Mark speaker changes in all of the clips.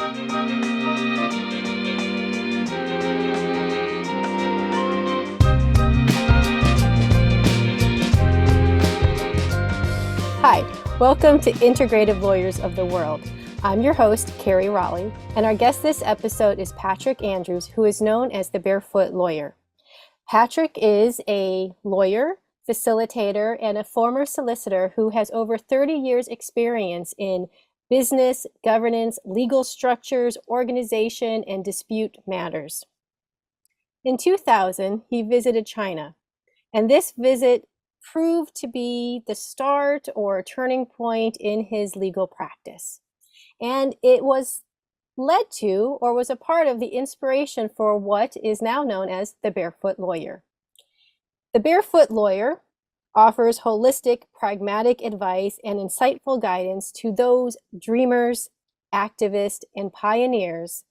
Speaker 1: Hi, welcome to Integrative Lawyers of the World. I'm your host, Carrie Raleigh, and our guest this episode is Patrick Andrews, who is known as the Barefoot Lawyer. Patrick is a lawyer, facilitator, and a former solicitor who has over 30 years experience in business, governance, legal structures, organization, and dispute matters. In 2000, he visited China, and this visit proved to be the start or turning point in his legal practice. And it was led to or was a part of the inspiration for what is now known as the Barefoot Lawyer. The Barefoot Lawyer offers holistic, pragmatic advice and insightful guidance to those dreamers, activists, and pioneers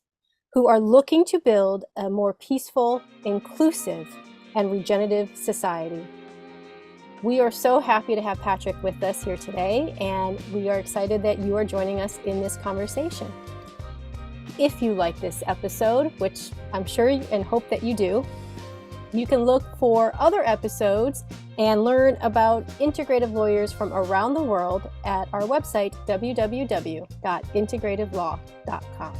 Speaker 1: who are looking to build a more peaceful, inclusive, and regenerative society. We are so happy to have Patrick with us here today, and we are excited that you are joining us in this conversation. If you like this episode, which I'm sure and hope that you do, you can look for other episodes and learn about integrative lawyers from around the world at our website, www.integrativelaw.com.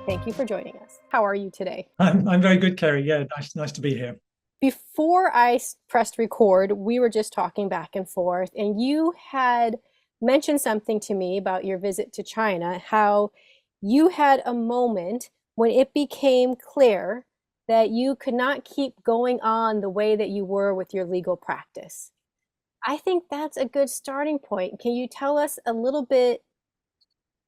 Speaker 1: Thank you for joining us. How are you today?
Speaker 2: I'm very good, Kerry. Yeah, nice to be here.
Speaker 1: Before I pressed record, we were just talking back and forth, and you had mentioned something to me about your visit to China, how you had a moment when it became clear that you could not keep going on the way that you were with your legal practice. I think that's a good starting point. Can you tell us a little bit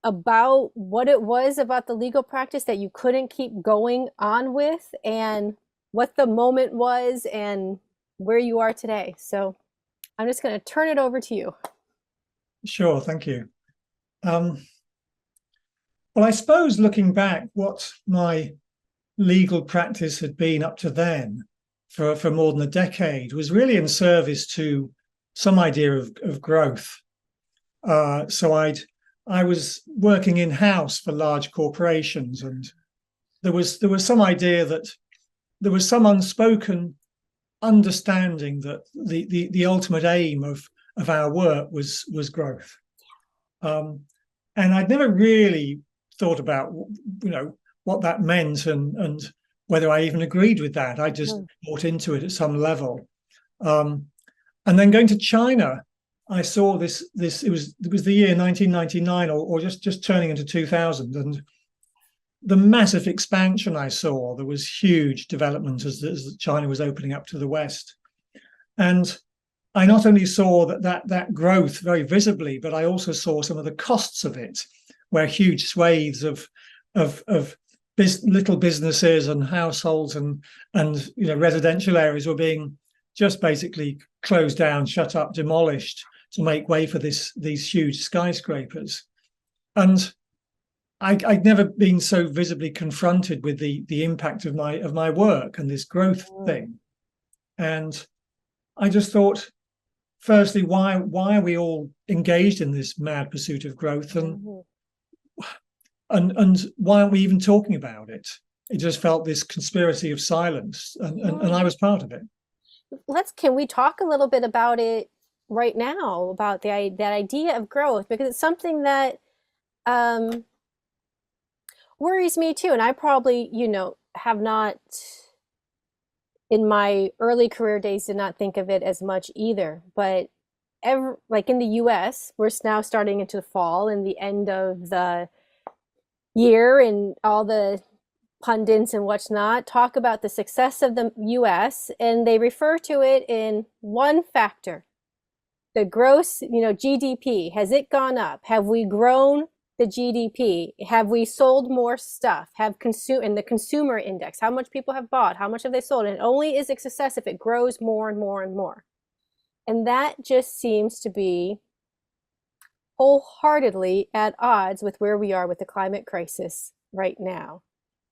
Speaker 1: about what it was about the legal practice that you couldn't keep going on with, and what the moment was and where you are today? So I'm just going to turn it over to you.
Speaker 2: Sure, thank you. Well, I suppose looking back, what my legal practice had been up to then for more than a decade was really in service to some idea of growth. So I was working in-house for large corporations, and there was some idea that there was some unspoken understanding that the ultimate aim of our work was growth. And I'd never really thought about, what that meant and whether I even agreed with that. I just bought into it at some level. And then going to China, I saw this it was the year 1999 or just turning into 2000, and the massive expansion I saw. There was huge development as China was opening up to the West. And I not only saw that growth very visibly, but I also saw some of the costs of it, where huge swathes of little businesses and households and residential areas were being just basically closed down, shut up, demolished to make way for these huge skyscrapers. And I'd never been so visibly confronted with the impact of my work and this growth thing. And I just thought, firstly, why are we all engaged in this mad pursuit of growth, and why aren't we even talking about it? It just felt this conspiracy of silence, and I was part of it.
Speaker 1: Can we talk a little bit about it right now, about that idea of growth, because it's something that worries me too. And I probably, have not, in my early career days, did not think of it as much either. But like in the US, we're now starting into fall and the end of the year, and all the pundits and what's not talk about the success of the US, and they refer to it in one factor: the gross, GDP. Has it gone up? Have we grown the GDP? Have we sold more stuff? And the consumer index, how much people have bought, how much have they sold? And it only is a success if it grows more and more and more. And that just seems to be wholeheartedly at odds with where we are with the climate crisis right now.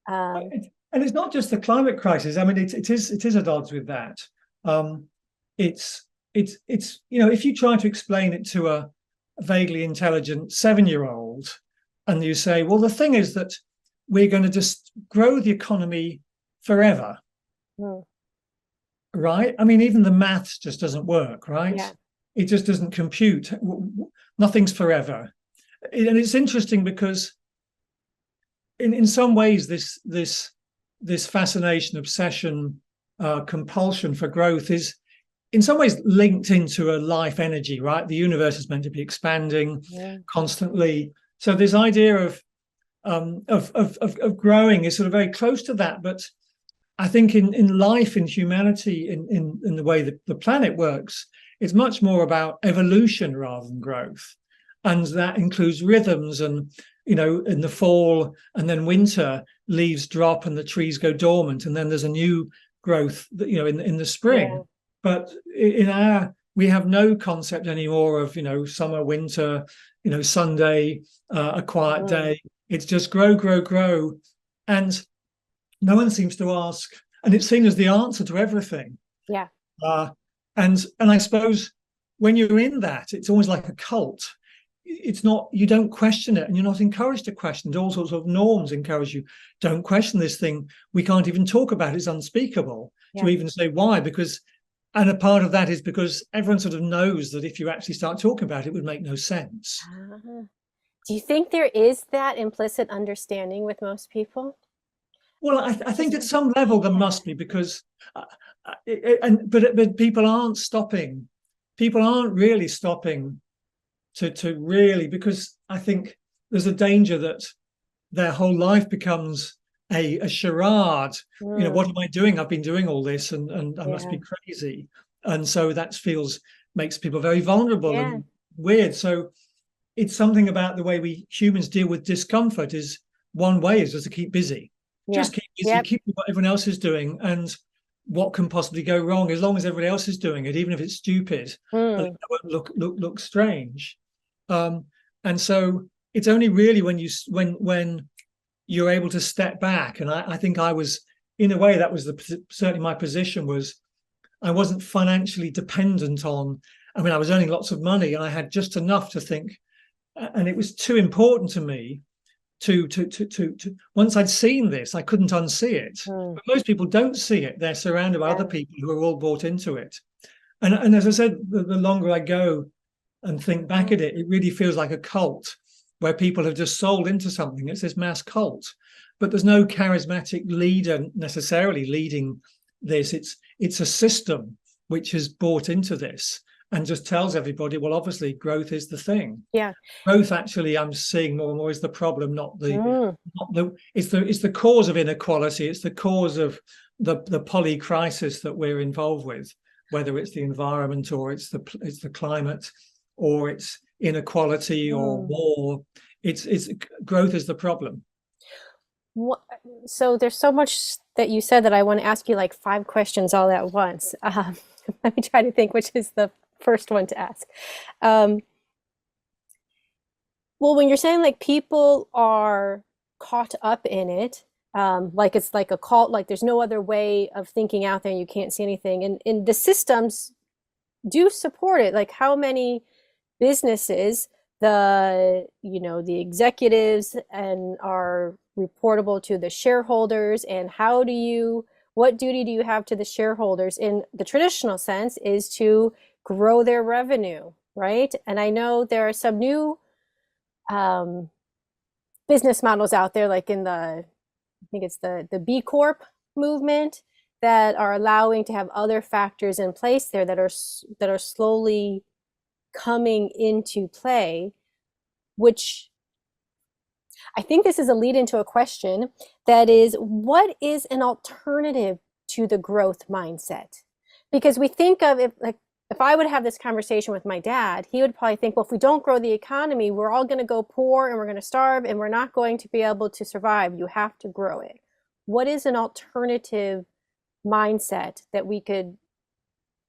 Speaker 2: And it's not just the climate crisis. I mean, it is at odds with that. It's if you try to explain it to a vaguely intelligent 7-year-old, and you say, well, the thing is that we're going to just grow the economy forever, right? I mean, even the maths just doesn't work, right?
Speaker 1: Yeah.
Speaker 2: It just doesn't compute. Nothing's forever. And it's interesting because in some ways, this fascination, obsession, compulsion for growth is in some ways linked into a life energy, right? The universe is meant to be expanding constantly. So this idea of growing is sort of very close to that. But I think in life, in humanity, in the way that the planet works, it's much more about evolution rather than growth. And that includes rhythms and, in the fall and then winter, leaves drop and the trees go dormant. And then there's a new growth, in the spring.
Speaker 1: Yeah.
Speaker 2: But we have no concept anymore of, summer, winter, Sunday, a quiet day. It's just grow, grow, grow. And no one seems to ask, and it's seen as the answer to everything.
Speaker 1: Yeah.
Speaker 2: And I suppose when you're in that, it's almost like a cult. It's not, you don't question it, and you're not encouraged to question it. All sorts of norms encourage you, don't question this thing. We can't even talk about it. It's unspeakable to even say why, and a part of that is because everyone sort of knows that if you actually start talking about it, it would make no sense.
Speaker 1: Do you think there is that implicit understanding with most people?
Speaker 2: Well, I think at some level there must be, because, but people aren't stopping. People aren't really stopping to really, because I think there's a danger that their whole life becomes a charade. What am I doing? I've been doing all this, and I must be crazy. And so that makes people very vulnerable and weird. So it's something about the way we humans deal with discomfort. Is one way is just to keep busy. Just keep busy, keep what everyone else is doing, and what can possibly go wrong, as long as everybody else is doing it, even if it's stupid, it won't look strange. And so it's only really when you're able to step back, and I think I was, in a way, that was certainly my position, was I wasn't financially dependent on. I mean, I was earning lots of money, and I had just enough to think, and it was too important to me to once I'd seen this, I couldn't unsee it. But most people don't see it. They're surrounded by other people who are all bought into it. And as I said, the longer I go and think back at it, it really feels like a cult where people have just sold into something. It's this mass cult, but there's no charismatic leader necessarily leading this. It's a system which has bought into this and just tells everybody, well, obviously growth is the thing.
Speaker 1: Yeah.
Speaker 2: Growth, actually, I'm seeing more and more, is the problem, not it's the cause of inequality. It's the cause of the poly crisis that we're involved with, whether it's the environment or it's the climate or it's inequality or war. It's growth is the problem.
Speaker 1: So there's so much that you said that I want to ask you like 5 questions all at once. Let me try to think which is the first one to ask. Well, when you're saying like people are caught up in it, like it's like a cult, like there's no other way of thinking out there and you can't see anything. And the systems do support it. Like how many businesses, the executives and are reportable to the shareholders, and what duty do you have to the shareholders in the traditional sense is to grow their revenue, right? And I know there are some new business models out there, like I think it's the B Corp movement, that are allowing to have other factors in place there that are slowly coming into play, which I think this is a lead into a question that is, what is an alternative to the growth mindset? Because we think of it like, if I would have this conversation with my dad, he would probably think, well, if we don't grow the economy, we're all going to go poor and we're going to starve and we're not going to be able to survive. You have to grow it. What is an alternative mindset that we could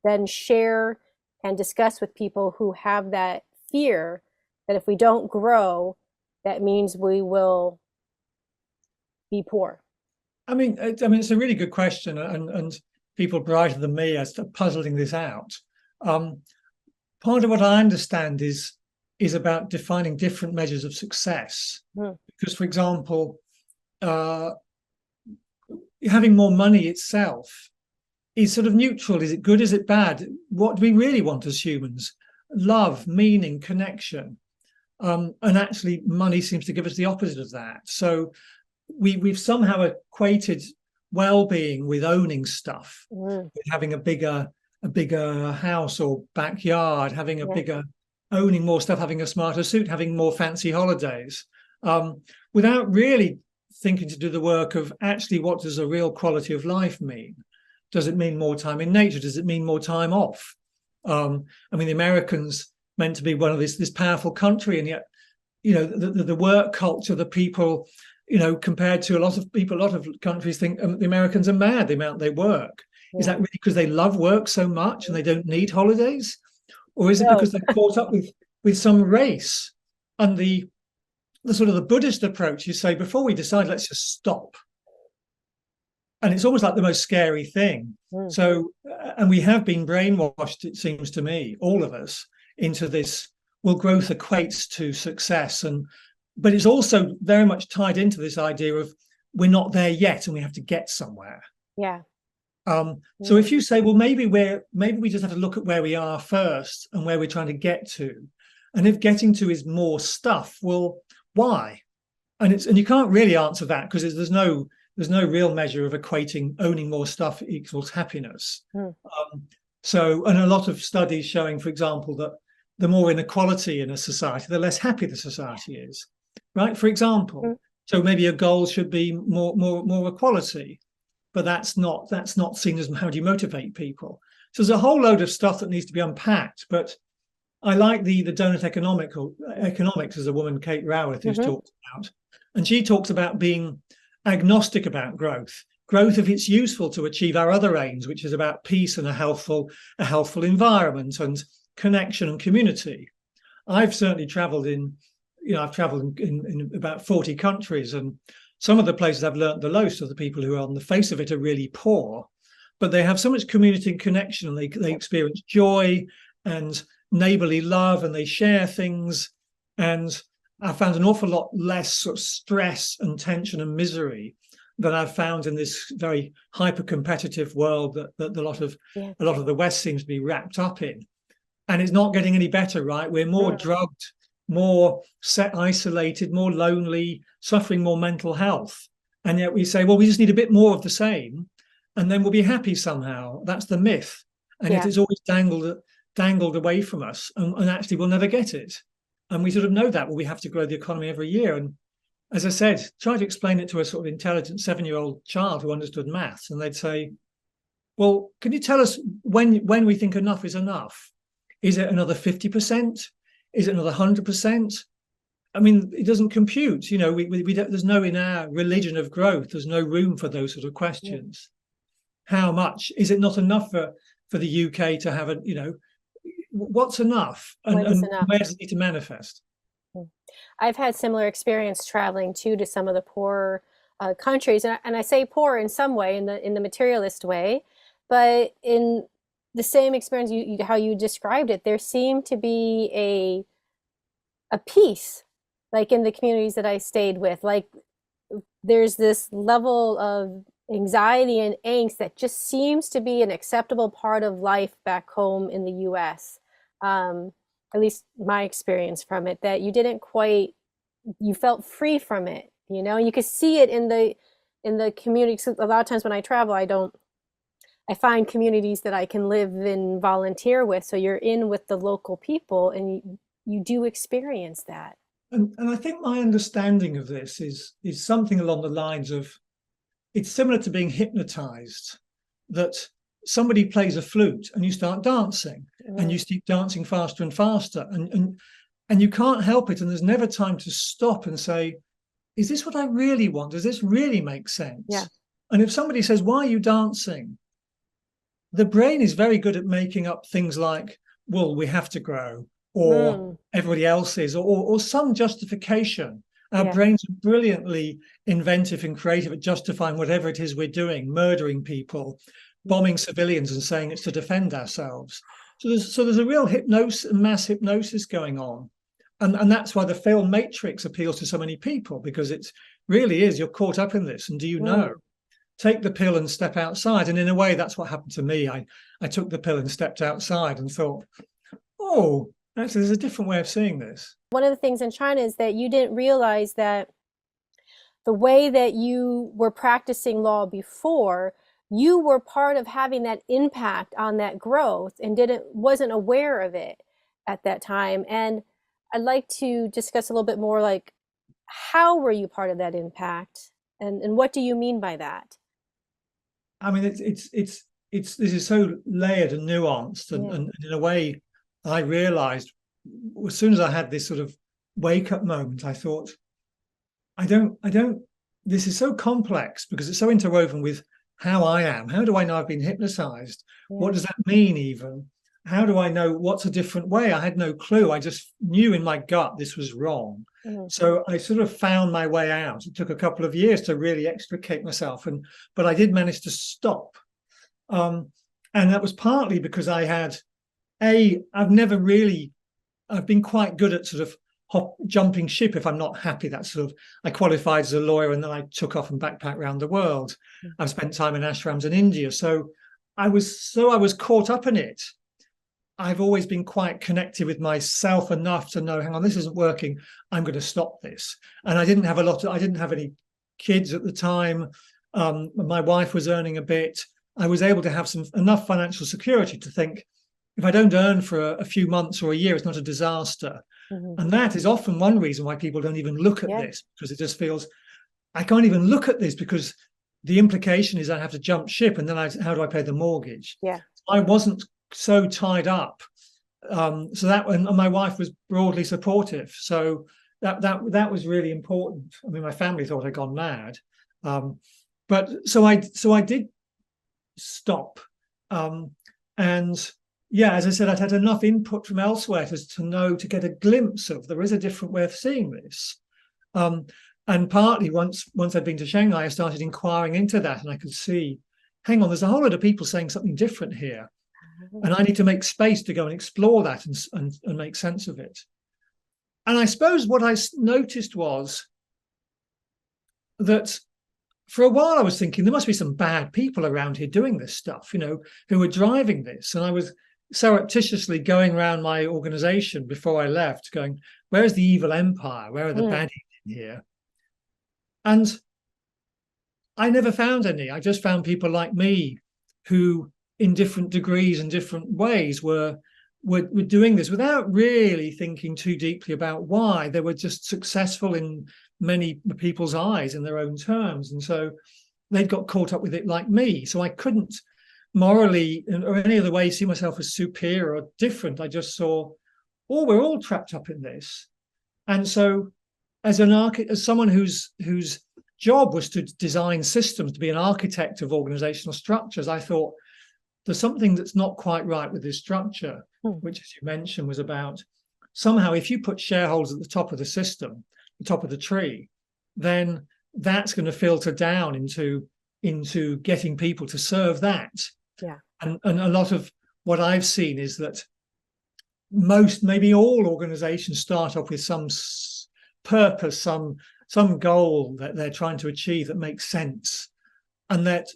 Speaker 1: then share and discuss with people who have that fear that if we don't grow, that means we will be poor?
Speaker 2: I mean, it's a really good question, and people brighter than me are puzzling this out. Part of what I understand is about defining different measures of success. Because, for example, uh, having more money itself is sort of neutral. Is it good? Is it bad? What do we really want as humans? Love, meaning, connection. And actually, money seems to give us the opposite of that. So we've somehow equated well-being with owning stuff, with having a bigger house or backyard, having a bigger, owning more stuff, having a smarter suit, having more fancy holidays, without really thinking to do the work of actually what does a real quality of life mean? Does it mean more time in nature? Does it mean more time off? I mean, the Americans meant to be one of this powerful country, and yet, you know, the work culture, the people, you know, compared to a lot of people, a lot of countries think the Americans are mad the amount they work. Is that really because they love work so much and they don't need holidays? Or is it because they're caught up with some race? And the sort of the Buddhist approach, you say, before we decide, let's just stop. And it's almost like the most scary thing. So, and we have been brainwashed, it seems to me, all of us, into this, well, growth equates to success. But it's also very much tied into this idea of we're not there yet and we have to get somewhere. So if you say, well, maybe we just have to look at where we are first and where we're trying to get to. And if getting to is more stuff, well, why? And you can't really answer that because there's no real measure of equating owning more stuff equals happiness. And a lot of studies showing, for example, that the more inequality in a society, the less happy the society is, right? For example, so maybe a goal should be more equality, but that's not seen as how do you motivate people. So there's a whole load of stuff that needs to be unpacked. But I like the donut economics, as a woman, Kate Raworth, who's talked about, and she talks about being agnostic about growth if it's useful to achieve our other aims, which is about peace and a healthful environment and connection and community. I've certainly traveled in about 40 countries, and some of the places I've learnt the most of the people who on the face of it are really poor, but they have so much community and connection, and they experience joy and neighborly love, and they share things. And I found an awful lot less sort of stress and tension and misery than I've found in this very hyper-competitive world that a lot of the West seems to be wrapped up in. And it's not getting any better, right? We're more drugged, more isolated, more lonely, suffering more mental health. And yet we say, well, we just need a bit more of the same, and then we'll be happy somehow. That's the myth. And it is always dangled away from us, and actually we'll never get it. And we sort of know that. Well, we have to grow the economy every year. And as I said, try to explain it to a sort of intelligent 7-year-old child who understood maths, and they'd say, well, can you tell us when we think enough is enough? Is it another 50%? Is it another 100%? I mean, it doesn't compute. You know, we don't, there's no, in our religion of growth, there's no room for those sort of questions. How much? Is it not enough for the UK to have what's enough, and where does it need to manifest?
Speaker 1: I've had similar experience traveling to some of the poor countries, and I say poor in some way, in the materialist way, but in the same experience, how you described it, there seemed to be a peace, like in the communities that I stayed with. Like there's this level of anxiety and angst that just seems to be an acceptable part of life back home in the US. At least my experience from it, that you felt free from it, and you could see it in the community. So a lot of times when I travel, I find communities that I can live and volunteer with. So you're in with the local people, and you do experience that.
Speaker 2: And I think my understanding of this is something along the lines of, it's similar to being hypnotized, that somebody plays a flute and you start dancing, and you keep dancing faster and faster, and you can't help it. And there's never time to stop and say, is this what I really want? Does this really make sense?
Speaker 1: Yeah.
Speaker 2: And if somebody says, why are you dancing? The brain is very good at making up things like, well, we have to grow, or everybody else is, or some justification. Our brains are brilliantly inventive and creative at justifying whatever it is we're doing, murdering people, bombing civilians, and saying it's to defend ourselves. So there's a real mass hypnosis going on. And that's why the film Matrix appeals to so many people, because it's really is, you're caught up in this, and do you know? Take the pill and step outside. And in a way, that's what happened to me. I took the pill and stepped outside and thought, oh, actually, there's a different way of seeing this.
Speaker 1: One of the things in China is that you didn't realize that the way that you were practicing law before, you were part of having that impact on that growth and wasn't aware of it at that time. And I'd like to discuss a little bit more, like, how were you part of that impact, and what do you mean by that?
Speaker 2: I mean, it's this is so layered and nuanced, and in a way, I realized as soon as I had this sort of wake up moment, I thought, I don't, this is so complex because it's so interwoven with how I am. How do I know I've been hypnotized? What does that mean even? How do I know what's a different way? I had no clue. I just knew in my gut this was wrong. So I sort of found my way out. It took a couple of years to really extricate myself, but I did manage to stop. And that was partly because I've been quite good at sort of jumping ship if I'm not happy. That's sort of, I qualified as a lawyer and then I took off and backpacked around the world. I've spent time in ashrams in India. So I was caught up in it. I've always been quite connected with myself enough to know, hang on, this isn't working. I'm going to stop this. And I didn't have any kids at the time. My wife was earning a bit. I was able to have enough financial security to think, if I don't earn for a few months or a year, it's not a disaster. And that is often one reason why people don't even look at this, because it just feels, I can't even look at this because the implication is I have to jump ship, and then how do I pay the mortgage? I wasn't so tied up, so that, and my wife was broadly supportive, so that was really important. I mean, my family thought I'd gone mad, but so I did stop, and yeah, as I said, I'd had enough input from elsewhere to get a glimpse of there is a different way of seeing this, and partly once I'd been to Shanghai, I started inquiring into that, and I could see, hang on, there's a whole lot of people saying something different here. And I need to make space to go and explore that and make sense of it. And I suppose what I noticed was that for a while I was thinking there must be some bad people around here doing this stuff, who were driving this. And I was surreptitiously going around my organization before I left, going, where is the evil empire? Where are the baddies in here? And I never found any. I just found people like me who, in different degrees and different ways, were doing this without really thinking too deeply about why. They were just successful in many people's eyes in their own terms, and so they'd got caught up with it like me. So I couldn't morally or any other way see myself as superior or different. I just saw, oh, we're all trapped up in this. And so as someone whose job was to design systems, to be an architect of organizational structures, I thought, there's something that's not quite right with this structure, which, as you mentioned, was about somehow if you put shareholders at the top of the system, the top of the tree, then that's going to filter down into getting people to serve that. And a lot of what I've seen is that maybe all organizations start off with some purpose, some goal that they're trying to achieve that makes sense, and that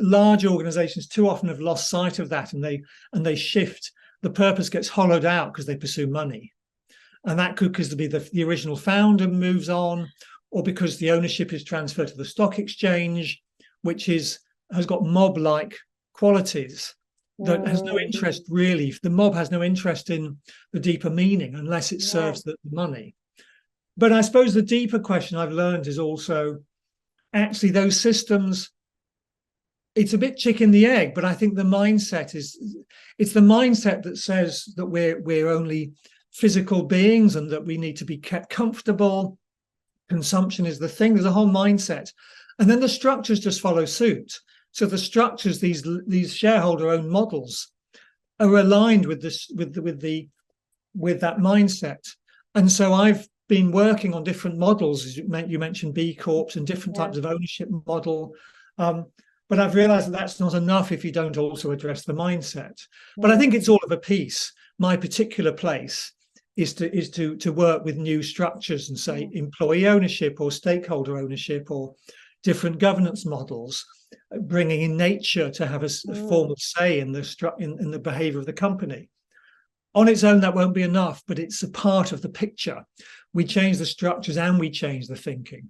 Speaker 2: large organizations too often have lost sight of that, and they shift. The purpose gets hollowed out because they pursue money, and that could because the original founder moves on, or because the ownership is transferred to the stock exchange, which has got mob-like qualities that has no interest really. The mob has no interest in the deeper meaning unless it serves the money. But I suppose the deeper question I've learned is also actually those systems. It's a bit chicken the egg, but I think the mindset it's the mindset that says that we're only physical beings and that we need to be kept comfortable. Consumption is the thing. There's a whole mindset, and then the structures just follow suit. So the structures, these shareholder-owned models, are aligned with this with that mindset. And so I've been working on different models, as you mentioned, B Corps and different types of ownership model. But I've realized that that's not enough if you don't also address the mindset. But I think it's all of a piece. My particular place to work with new structures and say employee ownership or stakeholder ownership or different governance models, bringing in nature to have a form of say in the behavior of the company. On its own, that won't be enough, but it's a part of the picture. We change the structures and we change the thinking.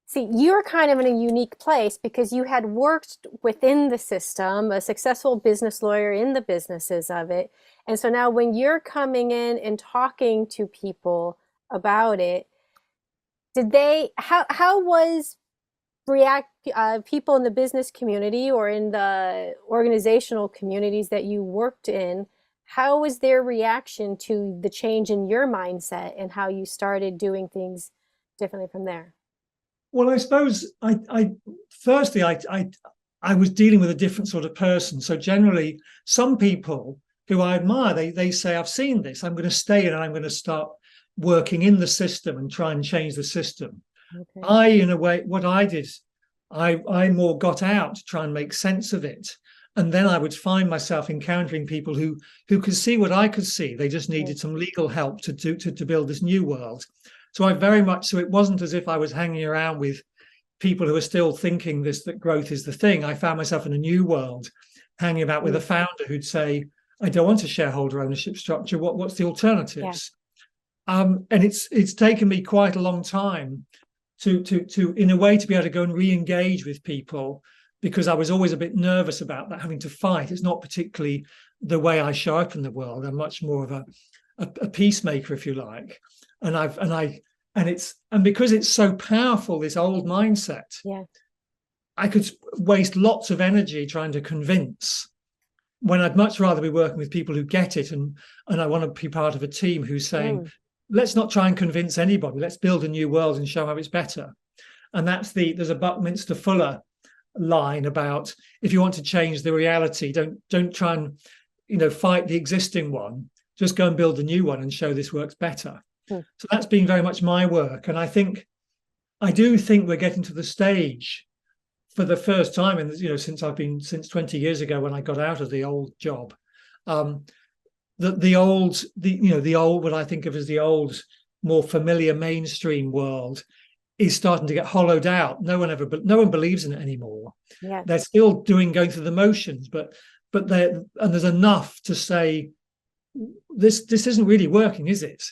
Speaker 1: See, you're kind of in a unique place because you had worked within the system, a successful business lawyer in the businesses of it. And so now when you're coming in and talking to people about it, how was people in the business community or in the organizational communities that you worked in, how was their reaction to the change in your mindset and how you started doing things differently from there?
Speaker 2: Well, I suppose I was dealing with a different sort of person. So generally, some people who I admire, they say, I've seen this, I'm going to stay in and I'm going to start working in the system and try and change the system. Okay. In a way, what I did, I more got out to try and make sense of it. And then I would find myself encountering people who could see what I could see. They just needed some legal help to build this new world. So it wasn't as if I was hanging around with people who are still thinking that growth is the thing. I found myself in a new world, hanging about with a founder who'd say, I don't want a shareholder ownership structure. What's the alternatives? Yeah. And it's taken me quite a long time to in a way to be able to go and re-engage with people, because I was always a bit nervous about that, having to fight. It's not particularly the way I show up in the world. I'm much more of a peacemaker, if you like. And because it's so powerful, this old mindset, I could waste lots of energy trying to convince, when I'd much rather be working with people who get it, and I want to be part of a team who's saying, let's not try and convince anybody, let's build a new world and show how it's better. And there's a Buckminster Fuller line about, if you want to change the reality, don't try and fight the existing one, just go and build a new one and show this works better. So that's been very much my work. And I do think we're getting to the stage for the first time, and since 20 years ago when I got out of the old job, that the old what I think of as the old, more familiar mainstream world is starting to get hollowed out. No one believes in it anymore. Yeah. They're still going through the motions, but there's enough to say this isn't really working, is it?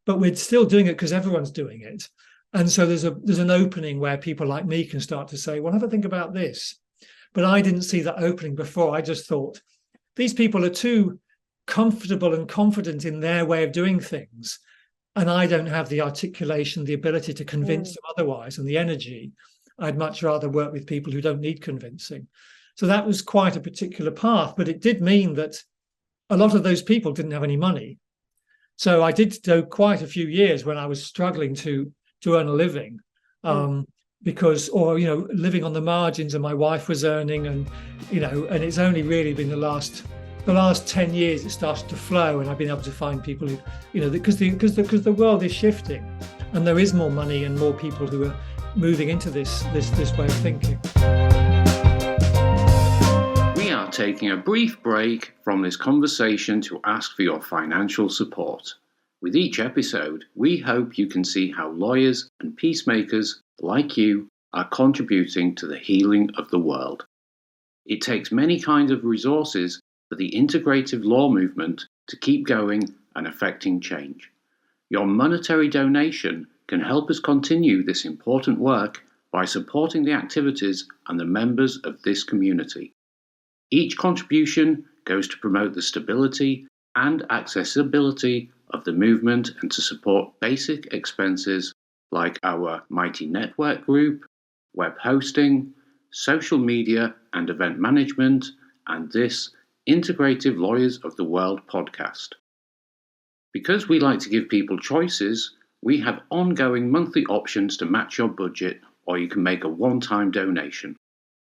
Speaker 2: But we're still doing it because everyone's doing it. And so there's an opening where people like me can start to say, well, have a think about this. But I didn't see that opening before. I just thought, these people are too comfortable and confident in their way of doing things. And I don't have the articulation, the ability to convince them otherwise, and the energy. I'd much rather work with people who don't need convincing. So that was quite a particular path. But it did mean that a lot of those people didn't have any money. So I did do quite a few years when I was struggling to earn a living, because living on the margins, and my wife was earning, and and it's only really been the last 10 years it started to flow, and I've been able to find people who, because the world is shifting, and there is more money and more people who are moving into this way of thinking.
Speaker 3: We are taking a brief break from this conversation to ask for your financial support. With each episode, we hope you can see how lawyers and peacemakers like you are contributing to the healing of the world. It takes many kinds of resources for the integrative law movement to keep going and affecting change. Your monetary donation can help us continue this important work by supporting the activities and the members of this community. Each contribution goes to promote the stability and accessibility of the movement and to support basic expenses like our Mighty Network group, web hosting, social media and event management, and this Integrative Lawyers of the World podcast. Because we like to give people choices, we have ongoing monthly options to match your budget, or you can make a one-time donation.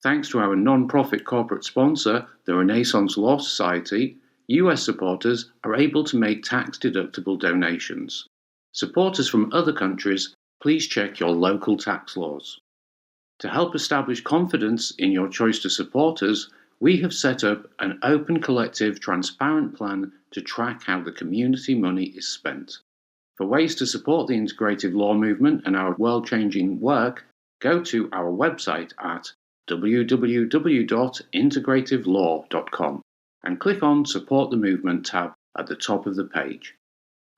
Speaker 3: Thanks to our non-profit corporate sponsor, the Renaissance Law Society, US supporters are able to make tax-deductible donations. Supporters from other countries, please check your local tax laws. To help establish confidence in your choice to support us, we have set up an open, collective, transparent plan to track how the community money is spent. For ways to support the integrative law movement and our world-changing work, go to our website at www.integrativelaw.com and click on Support the Movement tab at the top of the page.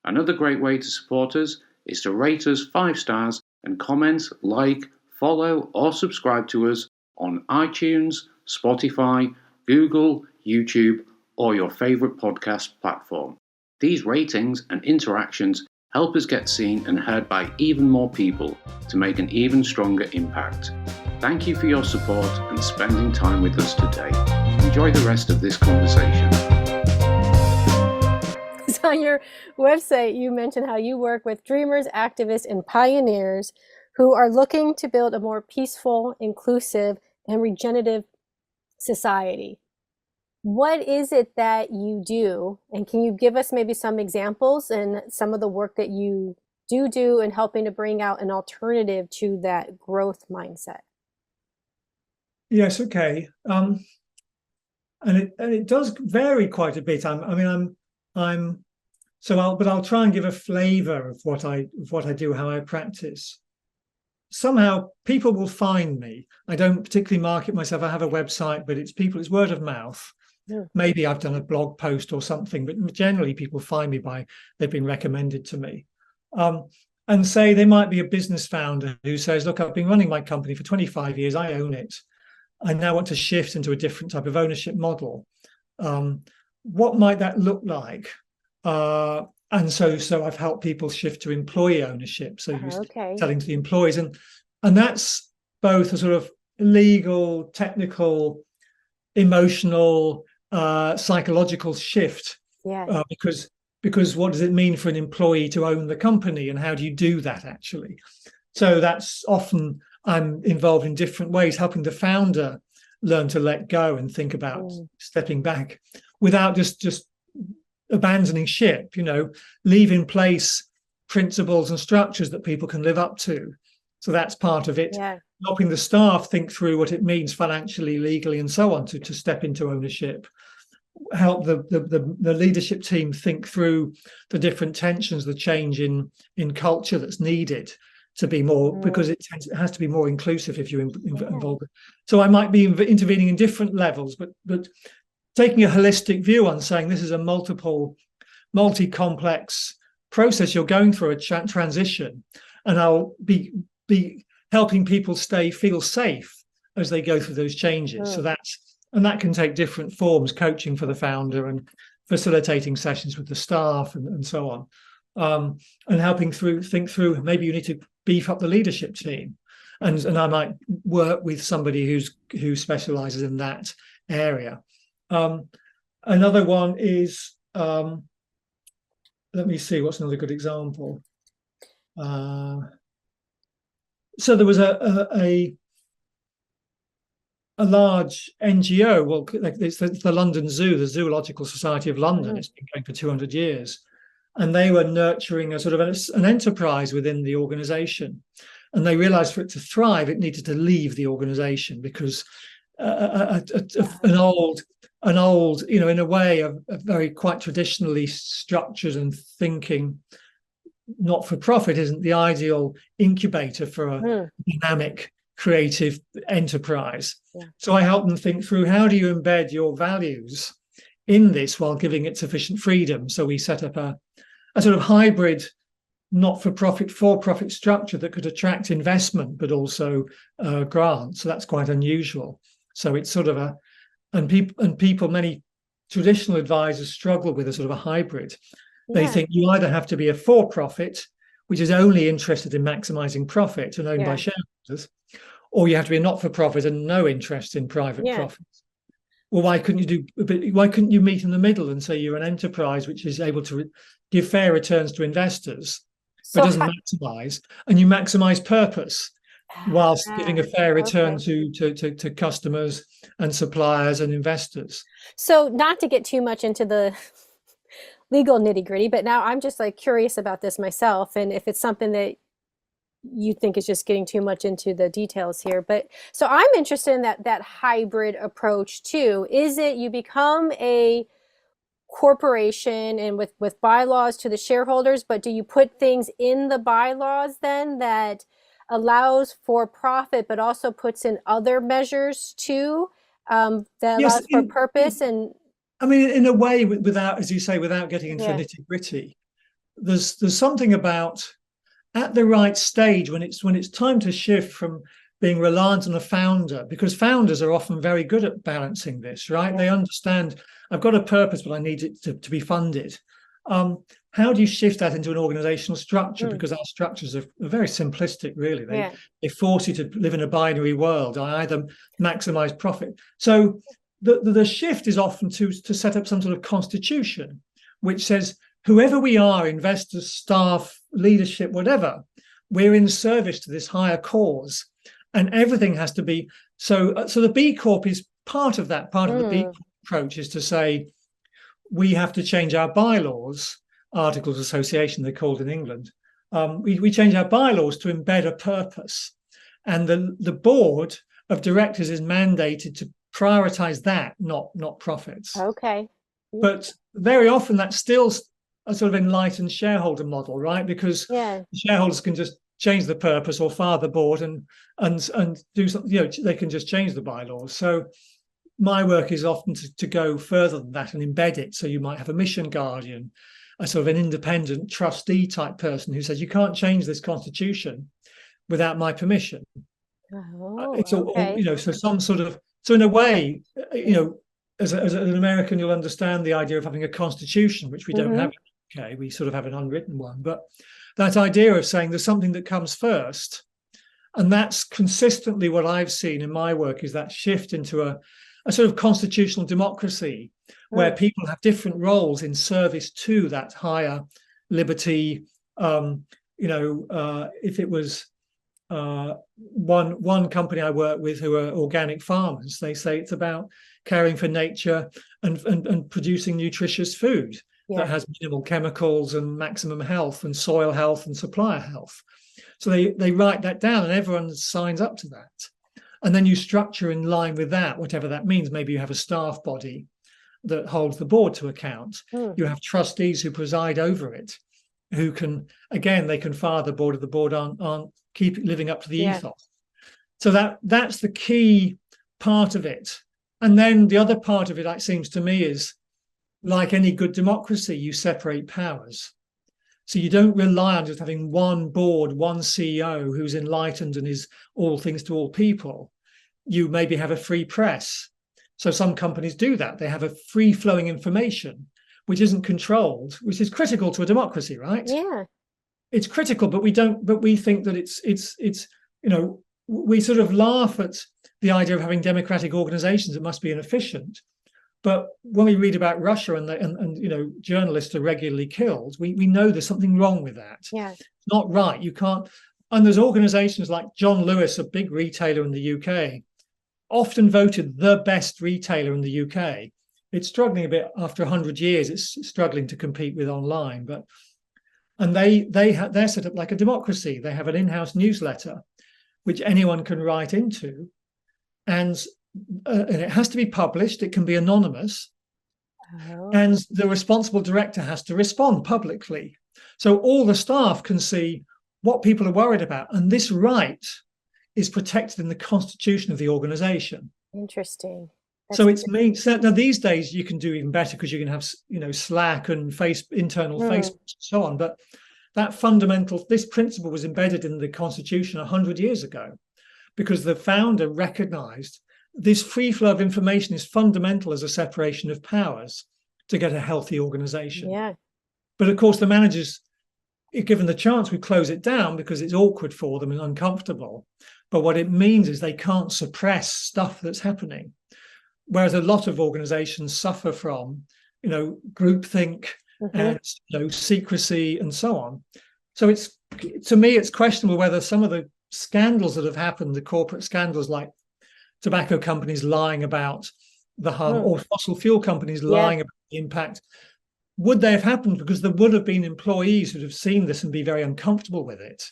Speaker 3: Another great way to support us is to rate us 5 stars and comment, like, follow or subscribe to us on iTunes, Spotify, Google, YouTube, or your favourite podcast platform. These ratings and interactions help us get seen and heard by even more people to make an even stronger impact. Thank you for your support and spending time with us today. Enjoy the rest of this conversation.
Speaker 1: So on your website, you mentioned how you work with dreamers, activists, and pioneers who are looking to build a more peaceful, inclusive, and regenerative society. What is it that you do? And can you give us maybe some examples and some of the work that you do in helping to bring out an alternative to that growth mindset?
Speaker 2: Yes, okay. And it does vary quite a bit. I'll try and give a flavour of what I do, how I practice. Somehow people will find me. I don't particularly market myself. I have a website, but it's word of mouth. Yeah. Maybe I've done a blog post or something, but generally people find me by they've been recommended to me. And say they might be a business founder who says, look, I've been running my company for 25 years. I own it. I now want to shift into a different type of ownership model. What might that look like? And so I've helped people shift to employee ownership. So you're selling to the employees, and that's both a sort of legal, technical, emotional, psychological shift. Yeah. Because what does it mean for an employee to own the company, and how do you do that actually? So that's often I'm involved in different ways, helping the founder learn to let go and think about stepping back without just abandoning ship, leave in place principles and structures that people can live up to. So that's part of it. Yeah. Helping the staff think through what it means financially, legally, and so on to step into ownership. Help the leadership team think through the different tensions, the change in culture that's needed to be more, because it has to be more inclusive if you're involved. So I might be intervening in different levels, but taking a holistic view on saying this is a multi-complex process you're going through, a transition, and I'll be helping people feel safe as they go through those changes. So that can take different forms, coaching for the founder and facilitating sessions with the staff and so on, and helping think through maybe you need to beef up the leadership team, and I might work with somebody who specializes in that area. Another one is, let me see, what's another good example? So there was a large NGO, well, it's the London Zoo, the Zoological Society of London. It's been going for 200 years. And they were nurturing a sort of an enterprise within the organization. And they realized for it to thrive, it needed to leave the organization because an old, in a way, a very quite traditionally structured and thinking not-for-profit isn't the ideal incubator for a dynamic, creative enterprise. Yeah. So I help them think through, how do you embed your values in this while giving it sufficient freedom? So we set up a sort of hybrid not-for-profit, for-profit structure that could attract investment, but also grants. So that's quite unusual. So it's sort of many traditional advisors struggle with a sort of a hybrid. They think you either have to be a for-profit, which is only interested in maximizing profit and owned by shareholders, or you have to be a not-for-profit and no interest in private profits. Well, why couldn't you meet in the middle and say you're an enterprise which is able to give fair returns to investors, but doesn't maximize, and you maximize purpose whilst giving a fair return to customers and suppliers and investors?
Speaker 1: So not to get too much into the legal nitty-gritty, but now I'm just curious about this myself, and if it's something that you think is just getting too much into the details here. But so I'm interested in that hybrid approach too. Is it you become a corporation and with bylaws to the shareholders, but do you put things in the bylaws then that allows for profit, but also puts in other measures too, that
Speaker 2: Yes,
Speaker 1: allows for purpose? And
Speaker 2: I mean, in a way, without, as you say, without getting into the
Speaker 1: yeah,
Speaker 2: nitty gritty, there's something about at the right stage when it's time to shift from being reliant on a founder, because founders are often very good at balancing this, right?
Speaker 1: yeah.
Speaker 2: They understand I've got a purpose, but I need it to be funded. How do you shift that into an organizational structure? Because our structures are very simplistic, really. They force you to live in a binary world. I either maximize profit. So the shift is often to set up some sort of constitution, which says whoever we are, investors, staff, leadership, whatever, we're in service to this higher cause, and everything has to be so. So the B Corp is part of that. Part of the B Corp approach is to say we have to change our bylaws, articles of association they're called in England. We change our bylaws to embed a purpose, and the board of directors is mandated to prioritize that, not profits.
Speaker 1: Okay.
Speaker 2: But very often that's still a sort of enlightened shareholder model, right? Because shareholders can just change the purpose or fire the board and do something. They can just change the bylaws. So my work is often to go further than that and embed it. So you might have a mission guardian, a sort of an independent trustee type person who says you can't change this constitution without my permission. It's all, so some sort of, so in a way, as an American, you'll understand the idea of having a constitution, which we don't have. Okay, we sort of have an unwritten one, but that idea of saying there's something that comes first, and that's consistently what I've seen in my work, is that shift into a sort of constitutional democracy where people have different roles in service to that higher liberty. If it was one company I work with who are organic farmers, they say it's about caring for nature and producing nutritious food that has minimal chemicals and maximum health and soil health and supplier health. So they write that down and everyone signs up to that. And then you structure in line with that, whatever that means. Maybe you have a staff body that holds the board to account. You have trustees who preside over it, who can, again, they can fire the board if the board aren't keep living up to the ethos. So that's the key part of it. And then the other part of it, it seems to me, is like any good democracy, you separate powers. So you don't rely on just having one board, one CEO who's enlightened and is all things to all people. You maybe have a free press. So some companies do that. They have a free-flowing information, which isn't controlled, which is critical to a democracy, right?
Speaker 1: Yeah.
Speaker 2: It's critical, but we think that it's we sort of laugh at the idea of having democratic organizations that must be inefficient. But when we read about Russia and journalists are regularly killed, we know there's something wrong with that.
Speaker 1: Yeah.
Speaker 2: It's not right. You can't. And there's organizations like John Lewis, a big retailer in the UK, often voted the best retailer in the UK. It's struggling a bit after 100 years. It's struggling to compete with online, and they're set up like a democracy. They have an in-house newsletter, which anyone can write into, and it has to be published. It can be anonymous, and the responsible director has to respond publicly. So all the staff can see what people are worried about, and this right is protected in the constitution of the organization.
Speaker 1: Interesting.
Speaker 2: So it's me. So now these days you can do even better because you can have Slack and internal Facebook and so on. But this principle was embedded in the Constitution 100 years ago, because the founder recognized this free flow of information is fundamental as a separation of powers to get a healthy organization.
Speaker 1: Yeah.
Speaker 2: But of course, the managers, if given the chance, would close it down because it's awkward for them and uncomfortable. But what it means is they can't suppress stuff that's happening. Whereas a lot of organizations suffer from, groupthink and secrecy and so on. So to me, it's questionable whether some of the scandals that have happened, the corporate scandals like tobacco companies lying about the harm or fossil fuel companies lying about the impact, would they have happened because there would have been employees who would have seen this and be very uncomfortable with it,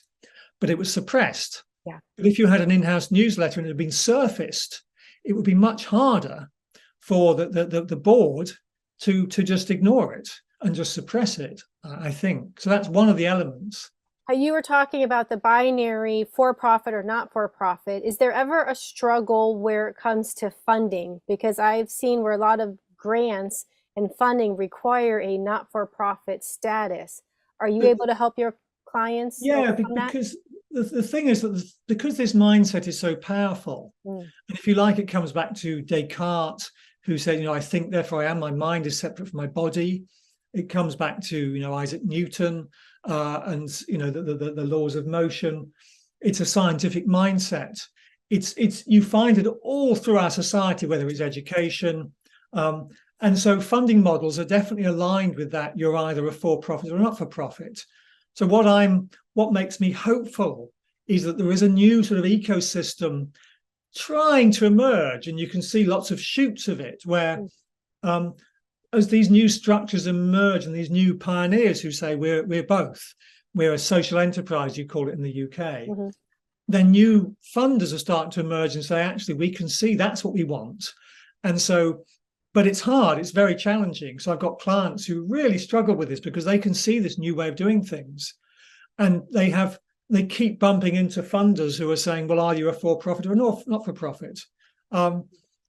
Speaker 2: but it was suppressed.
Speaker 1: Yeah.
Speaker 2: But if you had an in-house newsletter and it had been surfaced, it would be much harder for the board to just ignore it and just suppress it, I think. So that's one of the elements.
Speaker 1: You were talking about the binary for-profit or not for-profit. Is there ever a struggle where it comes to funding? Because I've seen where a lot of grants and funding require a not-for-profit status. Are you able to help your clients overcome that?
Speaker 2: Because the thing is that because this mindset is so powerful, and if you like, it comes back to Descartes, who said, I think, therefore I am. My mind is separate from my body. It comes back to, Isaac Newton and, the laws of motion. It's a scientific mindset. It's you find it all through our society, whether it's education. And so funding models are definitely aligned with that. You're either a for-profit or not for profit. So what makes me hopeful is that there is a new sort of ecosystem trying to emerge, and you can see lots of shoots of it where as these new structures emerge and these new pioneers who say we're both, we're a social enterprise, you call it in the UK, then new funders are starting to emerge and say, actually, we can see that's what we want. And so, but it's hard, it's very challenging. So I've got clients who really struggle with this because they can see this new way of doing things. And they keep bumping into funders who are saying, well, are you a for-profit or not for profit? And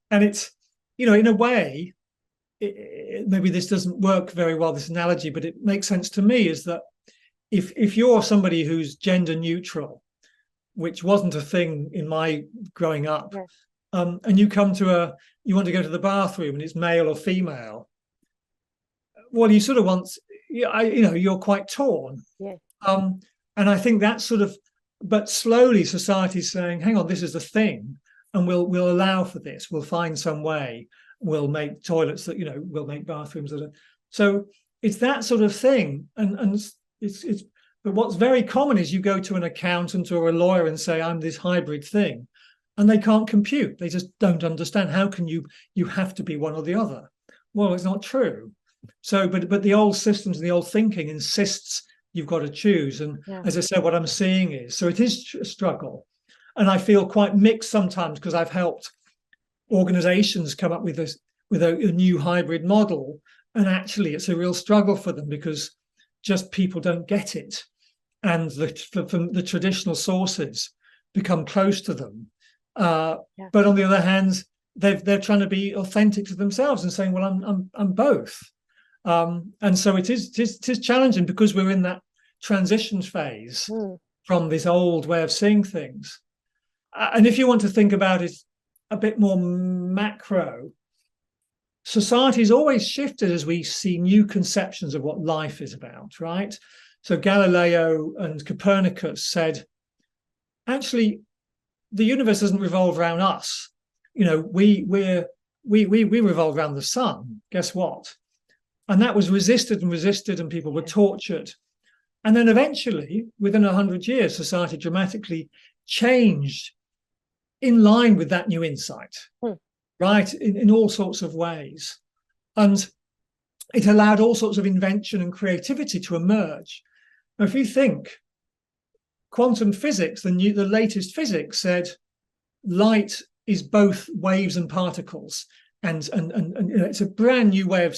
Speaker 2: it's, in a way, maybe this doesn't work very well, this analogy, but it makes sense to me, is that if you're somebody who's gender neutral, which wasn't a thing in my growing up, and you want to go to the bathroom and it's male or female, well, you sort of want, you're quite torn. And I think that's sort of, but slowly society's saying, hang on, this is the thing, and we'll allow for this. We'll find some way. We'll make toilets that, we'll make bathrooms that are. So it's that sort of thing. And it's but what's very common is you go to an accountant or a lawyer and say, I'm this hybrid thing, and they can't compute. They just don't understand. How can you have to be one or the other? Well, it's not true. So, but the old systems and the old thinking insists you've got to choose. And as I said, what I'm seeing is, so it is a struggle. And I feel quite mixed sometimes because I've helped organizations come up with a new hybrid model. And actually, it's a real struggle for them because just people don't get it. And from the traditional sources become close to them. But on the other hand, they're trying to be authentic to themselves and saying, well, I'm both. And so it is challenging because we're in that transition phase from this old way of seeing things. And if you want to think about it a bit more macro, society's always shifted as we see new conceptions of what life is about, right? So Galileo and Copernicus said, actually, the universe doesn't revolve around us. We revolve around the sun. Guess what? And that was resisted, and people were tortured. And then eventually, within 100 years, society dramatically changed in line with that new insight, right? In all sorts of ways. And it allowed all sorts of invention and creativity to emerge. Now, if you think, quantum physics, the latest physics said light is both waves and particles. And it's a brand new way of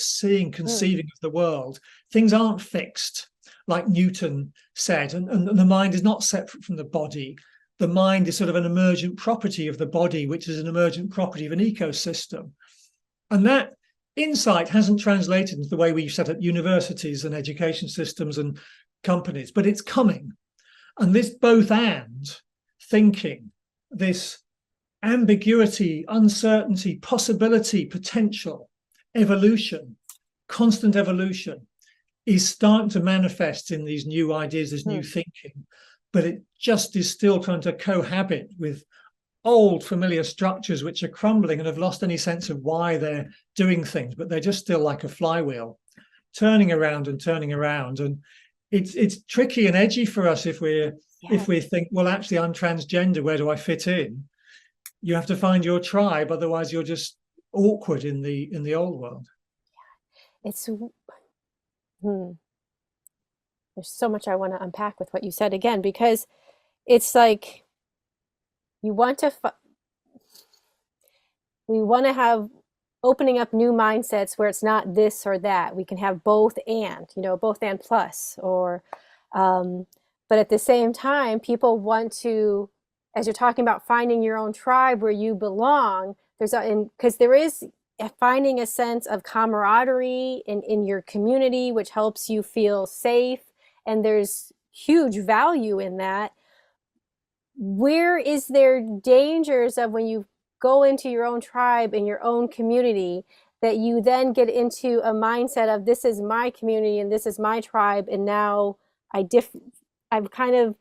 Speaker 2: conceiving of the world. Things aren't fixed, like Newton said, and the mind is not separate from the body. The mind is sort of an emergent property of the body, which is an emergent property of an ecosystem. And that insight hasn't translated into the way we set up universities and education systems and companies, but it's coming. And this both and thinking, this ambiguity, uncertainty, possibility, potential, evolution, constant evolution is starting to manifest in these new ideas, this new thinking, but it just is still trying to cohabit with old familiar structures which are crumbling and have lost any sense of why they're doing things, but they're just still like a flywheel, turning around. And it's tricky and edgy for us if we think, well, actually, I'm transgender, where do I fit in? You have to find your tribe, otherwise you're just awkward in the old world.
Speaker 1: It's there's so much I want to unpack with what you said again, because it's like we want to have opening up new mindsets where it's not this or that. We can have both and, both and plus, or, but at the same time, people want to, as you're talking about finding your own tribe where you belong, because there is finding a sense of camaraderie in your community, which helps you feel safe. And there's huge value in that. Where is there dangers of when you go into your own tribe in your own community that you then get into a mindset of this is my community and this is my tribe, and now I've kind of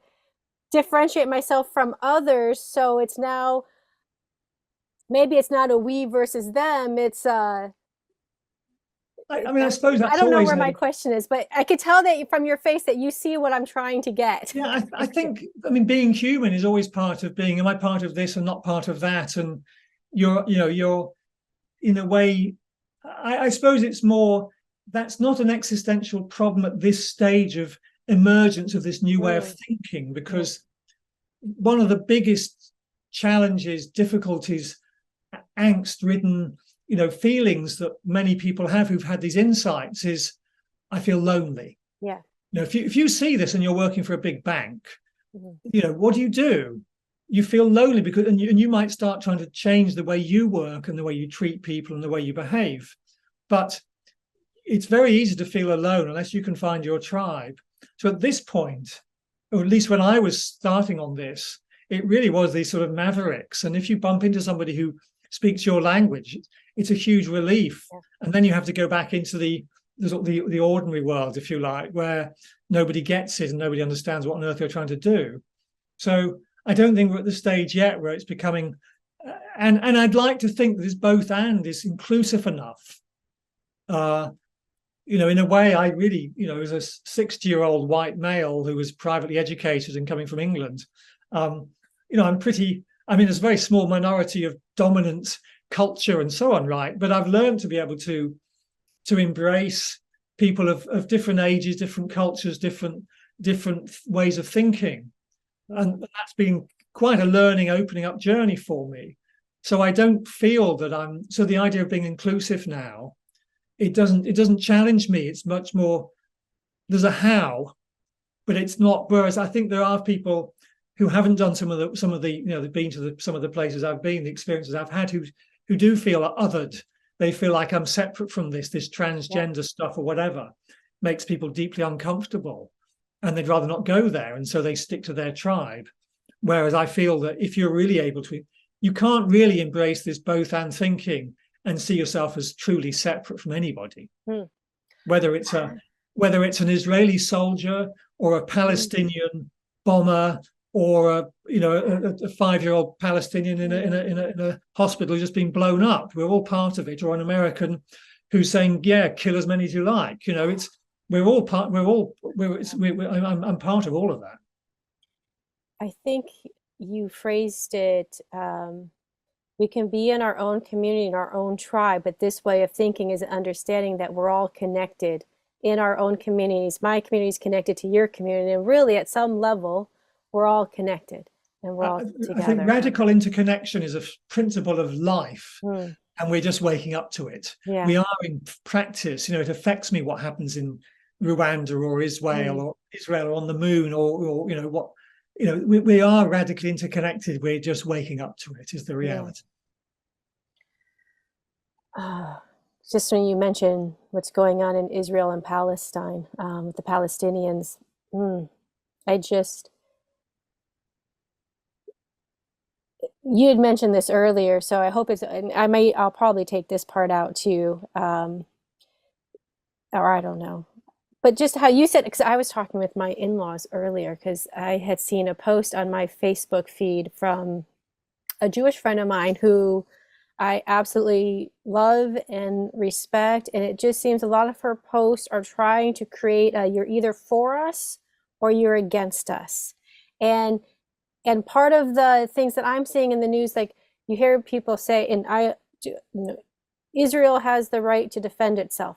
Speaker 1: differentiate myself from others, so it's now maybe it's not a we versus them, it's
Speaker 2: I suppose
Speaker 1: I
Speaker 2: that's
Speaker 1: don't know
Speaker 2: always
Speaker 1: where my question is, but I could tell that from your face that you see what I'm trying to get.
Speaker 2: Yeah, I think, being human is always part of being, am I part of this and not part of that? And you're in a way, I suppose it's more, that's not an existential problem at this stage of emergence of this new way of thinking, because one of the biggest challenges, difficulties, angst-ridden, feelings that many people have who've had these insights is, I feel lonely.
Speaker 1: Yeah.
Speaker 2: If you see this and you're working for a big bank, what do? You feel lonely because, and you might start trying to change the way you work and the way you treat people and the way you behave. But it's very easy to feel alone unless you can find your tribe. So at this point, or at least when I was starting on this, it really was these sort of mavericks. And if you bump into somebody who speaks your language, it's a huge relief. Yeah. And then you have to go back into the ordinary world, if you like, where nobody gets it and nobody understands what on earth you're trying to do. So I don't think we're at the stage yet where it's becoming, and I'd like to think that it's both and is inclusive enough. In a way, I really, as a 60-year-old white male who was privately educated and coming from England, there's a very small minority of dominant culture and so on, right? But I've learned to be able to embrace people of different ages, different cultures, different ways of thinking. And that's been quite a learning, opening up journey for me. So I don't feel that so the idea of being inclusive now, it doesn't challenge me. It's much more, there's a how, but it's not. Whereas I think there are people who haven't done some of the they've been to some of the places I've been, the experiences I've had, who do feel othered. They feel like I'm separate from this transgender stuff or whatever, makes people deeply uncomfortable, and they'd rather not go there, and so they stick to their tribe. Whereas I feel that if you're really able to, you can't really embrace this both and thinking and see yourself as truly separate from anybody, whether it's an Israeli soldier or a Palestinian bomber or a 5-year-old Palestinian in a hospital who's just been blown up. We're all part of it. Or an American who's saying, "Yeah, kill as many as you like." We're all part. I'm part of all of that.
Speaker 1: I think you phrased it. We can be in our own community, in our own tribe, but this way of thinking is understanding that we're all connected in our own communities. My community is connected to your community, and really, at some level, we're all connected and we're all together.
Speaker 2: I think radical interconnection is a principle of life, and we're just waking up to it. Yeah. We are in practice. It affects me what happens in Rwanda or Israel or on the moon or what. We are radically interconnected. We're just waking up to it, is the reality.
Speaker 1: Just when you mention what's going on in Israel and Palestine with the Palestinians, you had mentioned this earlier, so I hope I'll probably take this part out too, or I don't know. But just how you said, because I was talking with my in-laws earlier, because I had seen a post on my Facebook feed from a Jewish friend of mine who I absolutely love and respect. And it just seems a lot of her posts are trying to create you're either for us or you're against us. And part of the things that I'm seeing in the news, like you hear people say, Israel has the right to defend itself.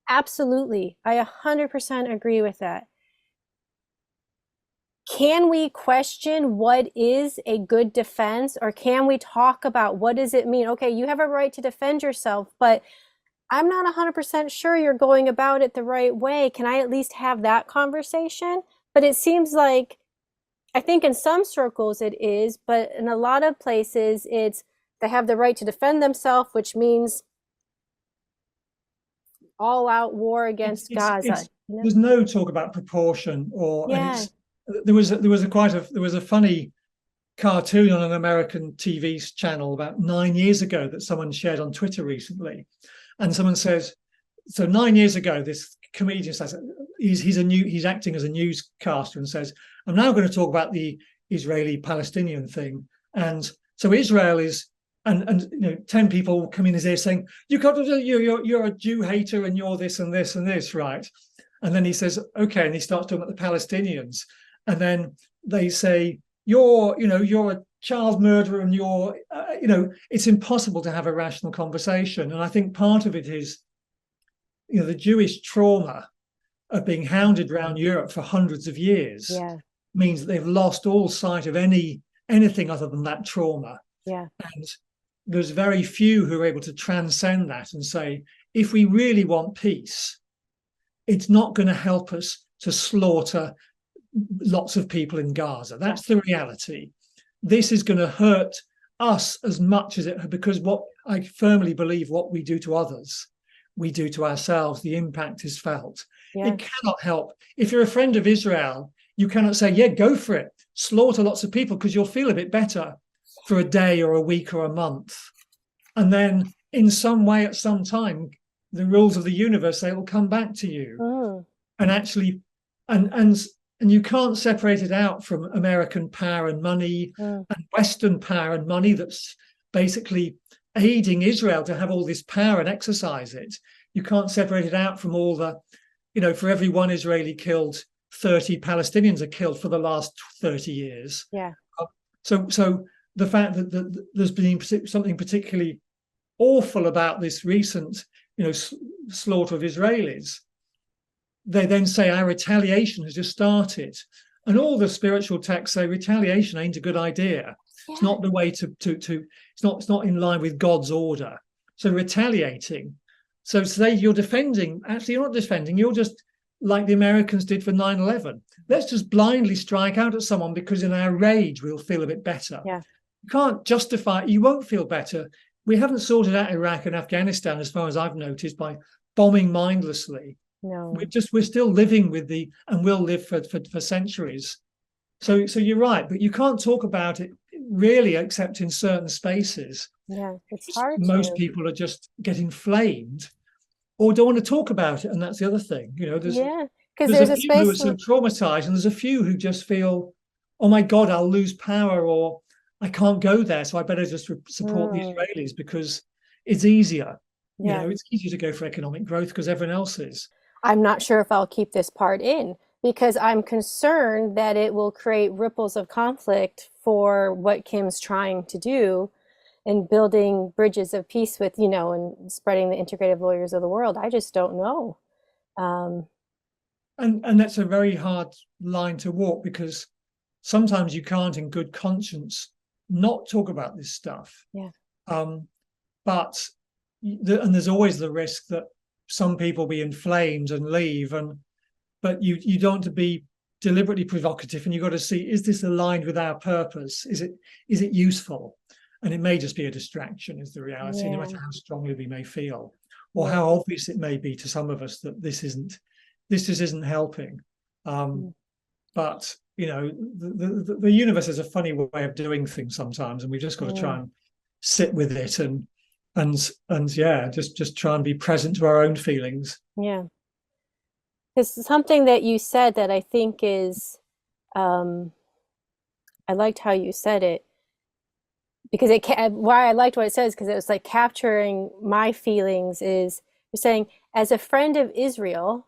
Speaker 1: Absolutely. I 100% agree with that. can we question what is a good defense, or can we talk about what does it mean? Okay, you have a right to defend yourself, but I'm not 100% sure you're going about it the right way. Can I at least have that conversation? But it seems like, I think in some circles it is, but in a lot of places it's they have the right to defend themselves, which means all out war against Gaza.
Speaker 2: There's no talk about proportion, and
Speaker 1: Yeah.
Speaker 2: it's there was a funny cartoon on an American TV channel about 9 years ago that someone shared on Twitter recently, and someone says, so 9 years ago, this comedian says he's acting as a newscaster and says, I'm now going to talk about the Israeli-Palestinian thing, and so Israel is. And 10 people come in his ear saying, you're a Jew hater and you're this and this and this, right? And then he says, okay, and he starts talking about the Palestinians, and then they say, you're a child murderer and it's impossible to have a rational conversation. And I think part of it is, the Jewish trauma of being hounded around Europe for hundreds of years means that they've lost all sight of anything other than that trauma.
Speaker 1: Yeah.
Speaker 2: And there's very few who are able to transcend that and say, if we really want peace, it's not going to help us to slaughter lots of people in Gaza. That's the reality. This is going to hurt us as much as it, because what I firmly believe, what we do to others, we do to ourselves. The impact is felt. It cannot help. If you're a friend of Israel, you cannot say, yeah, go for it, slaughter lots of people, because you'll feel a bit better for a day or a week or a month. And then in some way, at some time, the rules of the universe, they will come back to you. And actually, and you can't separate it out from American power and money and Western power and money that's basically aiding Israel to have all this power and exercise it. You can't separate it out from all the, for every one Israeli killed, 30 Palestinians are killed for the last 30 years.
Speaker 1: Yeah.
Speaker 2: So the fact that there's been something particularly awful about this recent, slaughter of Israelis, they then say our retaliation has just started, and all the spiritual texts say retaliation ain't a good idea. It's not the way to it's not in line with God's order. So retaliating. So say you're defending. Actually, you're not defending. You're just like the Americans did for 9/11. Let's just blindly strike out at someone because in our rage we'll feel a bit better.
Speaker 1: Yeah.
Speaker 2: You can't justify. You won't feel better. We haven't sorted out Iraq and Afghanistan, as far as I've noticed, by bombing mindlessly.
Speaker 1: No.
Speaker 2: We're still living with and will live for centuries. So you're right, but you can't talk about it really except in certain spaces.
Speaker 1: Yeah, it's hard.
Speaker 2: Most people are just get inflamed or don't want to talk about it, and that's the other thing. There's a few who are so traumatized, and there's a few who just feel, oh my God, I'll lose power, or I can't go there, so I better just support the Israelis because it's easier. It's easier to go for economic growth because everyone else is.
Speaker 1: I'm not sure if I'll keep this part in because I'm concerned that it will create ripples of conflict for what Kim's trying to do and building bridges of peace with, and spreading the integrative lawyers of the world. I just don't know.
Speaker 2: And that's a very hard line to walk, because sometimes you can't in good conscience not talk about this stuff.
Speaker 1: Yeah.
Speaker 2: But there's always the risk that some people be inflamed and leave, but you don't want to be deliberately provocative, and you've got to see, is this aligned with our purpose? Is it useful? And it may just be a distraction, is the reality, no matter how strongly we may feel, or how obvious it may be to some of us that this just isn't helping. But the universe has a funny way of doing things sometimes, and we've just got to try and sit with it and just try and be present to our own feelings.
Speaker 1: Yeah. It's something that you said that I think is, I liked how you said it, because why I liked what it says, because it was like capturing my feelings, is you're saying, as a friend of Israel,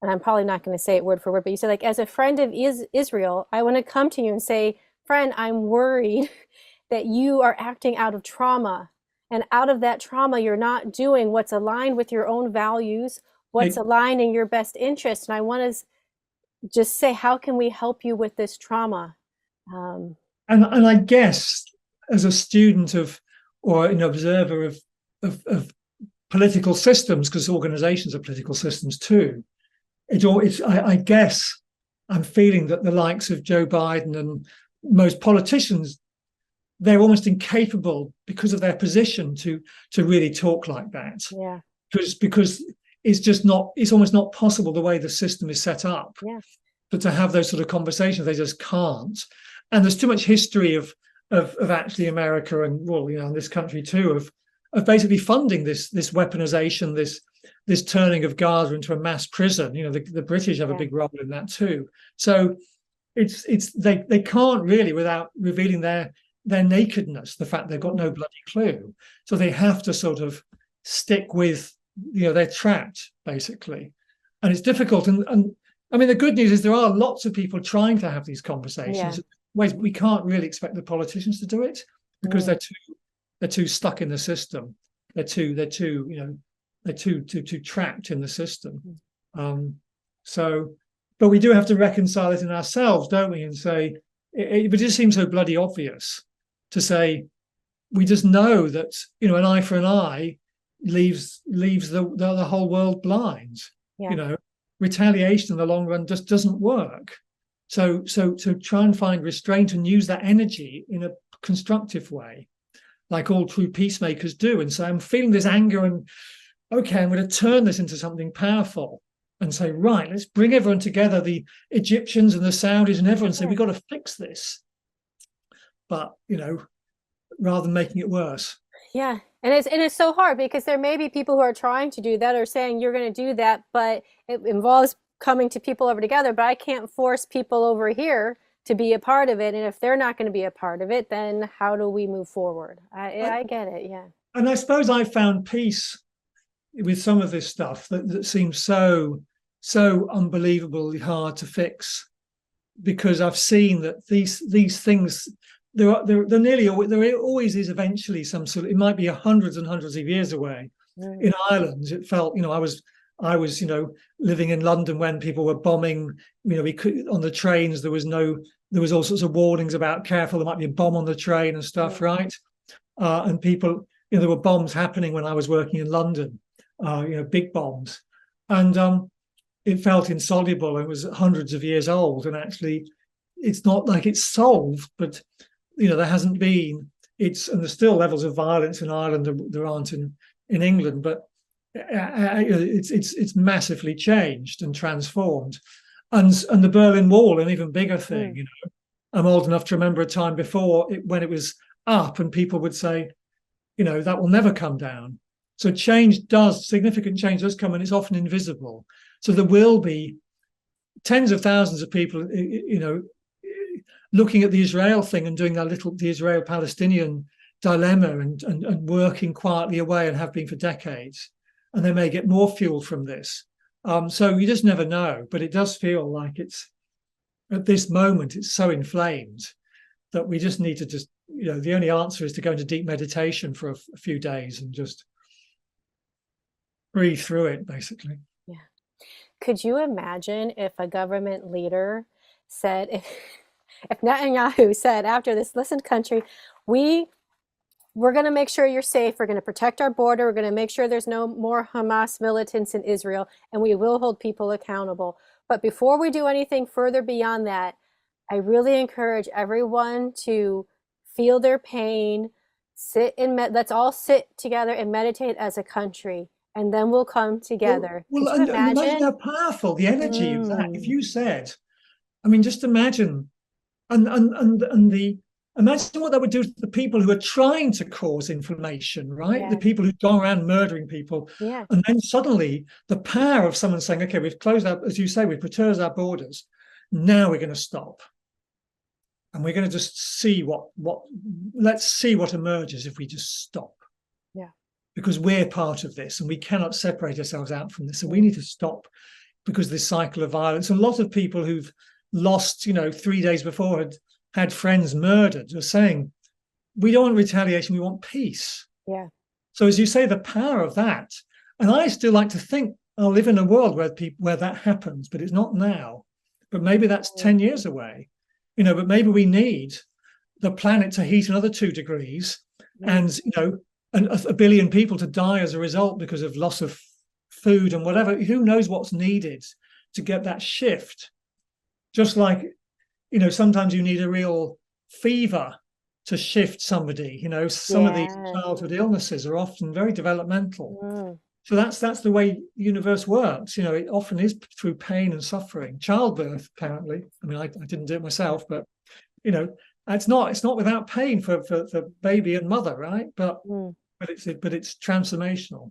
Speaker 1: and I'm probably not going to say it word for word, but you said, like, as a friend of Israel, I want to come to you and say, friend, I'm worried that you are acting out of trauma. And out of that trauma, you're not doing what's aligned with your own values, what's aligned in your best interest. And I want to just say, how can we help you with this trauma?
Speaker 2: And I guess as a student of, or an observer of political systems, because organizations are political systems too, I guess I'm feeling that the likes of Joe Biden and most politicians, they're almost incapable because of their position to really talk like that.
Speaker 1: Yeah.
Speaker 2: Because it's just not, it's almost not possible the way the system is set up.
Speaker 1: Yeah.
Speaker 2: But to have those sort of conversations, they just can't. And there's too much history of actually America and, well, in this country too, of basically funding this weaponization, this turning of Gaza into a mass prison. The British have a big role in that too. So they can't really, without revealing their nakedness, the fact they've got no bloody clue. So they have to sort of stick with, they're trapped basically, and it's difficult. And I mean, the good news is there are lots of people trying to have these conversations. Ways we can't really expect the politicians to do it because they're too stuck in the system. They're too trapped in the system. So, but we do have to reconcile it in ourselves, don't we? And say, it just seems so bloody obvious to say, we just know that an eye for an eye leaves the whole world blind. Retaliation in the long run just doesn't work. So try and find restraint and use that energy in a constructive way, like all true peacemakers do, and say, I'm feeling this anger, and okay, I'm going to turn this into something powerful and say, right, let's bring everyone together, the Egyptians and the Saudis and everyone, say, we've got to fix this. But rather than making it worse.
Speaker 1: Yeah. And it's so hard because there may be people who are trying to do that or saying you're going to do that, but it involves coming to people over together. But I can't force people over here to be a part of it. And if they're not going to be a part of it, then how do we move forward? I get it. Yeah.
Speaker 2: And I suppose I found peace with some of this stuff that seems so unbelievably hard to fix, because I've seen that these things, there always is eventually some sort of, it might be hundreds and hundreds of years away. In Ireland, it felt, I was living in London when people were bombing, we could, on the trains, there was all sorts of warnings about careful, there might be a bomb on the train and stuff, right? And people, there were bombs happening when I was working in London, big bombs. And it felt insoluble. It was hundreds of years old, and actually it's not like it's solved, but there hasn't been, and there's still levels of violence in Ireland there aren't in England, but it's massively changed and transformed. And the Berlin Wall, an even bigger thing. I'm old enough to remember a time before when it was up, and people would say, that will never come down. So significant change does come, and it's often invisible. So there will be tens of thousands of people, looking at the Israel thing and doing the Israel-Palestinian dilemma and working quietly away, and have been for decades. And they may get more fuel from this. So you just never know. But it does feel like it's, at this moment, it's so inflamed that we just need to the only answer is to go into deep meditation for a few days and just breathe through it, basically.
Speaker 1: Yeah. Could you imagine if a government leader said, if Netanyahu said after this, listen, country, we're going to make sure you're safe. We're going to protect our border. We're going to make sure there's no more Hamas militants in Israel, and we will hold people accountable. But before we do anything further beyond that, I really encourage everyone to feel their pain, let's all sit together and meditate as a country, and then we'll come together.
Speaker 2: Well, and imagine how powerful the energy of that. If you said, I mean, just imagine, imagine what that would do to the people who are trying to cause inflammation, right?
Speaker 1: Yeah.
Speaker 2: The people who've gone around murdering people.
Speaker 1: Yeah.
Speaker 2: And then suddenly the power of someone saying, okay, we've closed up, as you say, we've protected our borders. Now we're going to stop. And we're going to just see let's see what emerges if we just stop.
Speaker 1: Yeah. Because
Speaker 2: we're part of this, and we cannot separate ourselves out from this. So we need to stop, because of this cycle of violence. A lot of people who've lost, 3 days before had friends murdered are saying, we don't want retaliation, we want peace.
Speaker 1: Yeah.
Speaker 2: So as you say, the power of that, and I still like to think I'll live in a world where that happens, but it's not now. but maybe that's 10 years away, but maybe we need the planet to heat another 2 degrees and, a billion people to die as a result because of loss of food and whatever. Who knows what's needed to get that shift? Just like, sometimes you need a real fever to shift somebody. Some of these childhood illnesses are often very developmental. So that's the way the universe works. It often is through pain and suffering. Childbirth, apparently. I mean, I didn't do it myself, but it's not without pain for baby and mother, right? But it's transformational.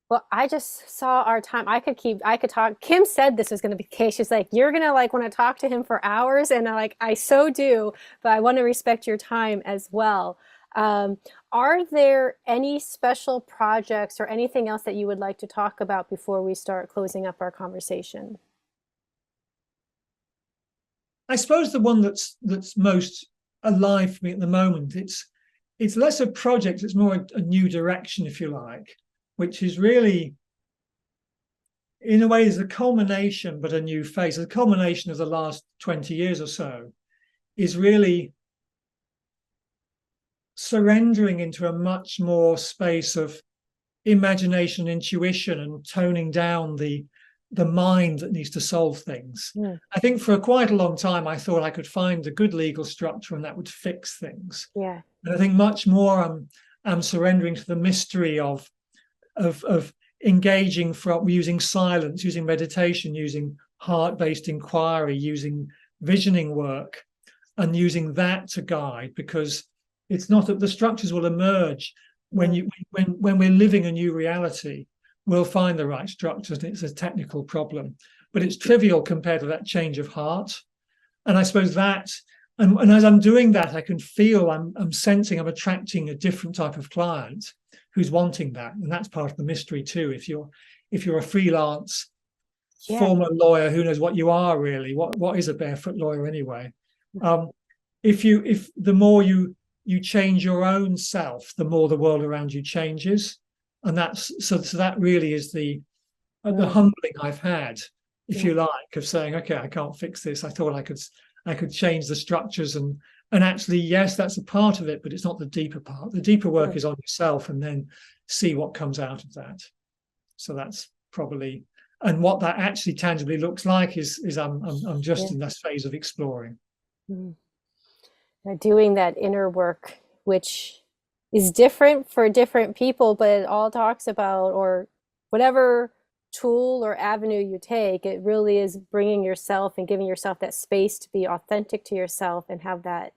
Speaker 1: Well, I just saw our time. I could talk. Kim said this was going to be the case. She's like, you're going to want to talk to him for hours. And I so do, but I want to respect your time as well. Are there any special projects or anything else that you would like to talk about before we start closing up our conversation?
Speaker 2: I suppose the one that's most alive for me at the moment, it's less a project, it's more a new direction, if you like, which is really, in a way, is a culmination, but a new phase. The culmination of the last 20 years or so is really surrendering into a much more space of imagination, intuition, and toning down the mind that needs to solve things. I think for quite a long time, I thought I could find a good legal structure and that would fix things.
Speaker 1: Yeah.
Speaker 2: And I think much more I'm surrendering to the mystery of engaging from using silence, using meditation, using heart-based inquiry, using visioning work, and using that to guide, because it's not that the structures will emerge when we're living a new reality. We'll find the right structures, and it's a technical problem, but it's trivial compared to that change of heart. And I suppose that, and as I'm doing that, I can feel I'm sensing I'm attracting a different type of client who's wanting that, and that's part of the mystery too. If you're a freelance former lawyer, who knows what you are really? What is a barefoot lawyer anyway? If the more you change your own self, the more the world around you changes. And that's so that really is the humbling I've had, if you like, of saying, okay, I can't fix this. I thought I could change the structures and actually, yes, that's a part of it, but it's not the deeper part. The deeper work is on yourself, and then see what comes out of that. So that's probably, and what that actually tangibly looks like is I'm just in this phase of exploring.
Speaker 1: Doing that inner work, which is different for different people, but it all talks about, or whatever tool or avenue you take, it really is bringing yourself and giving yourself that space to be authentic to yourself and have that.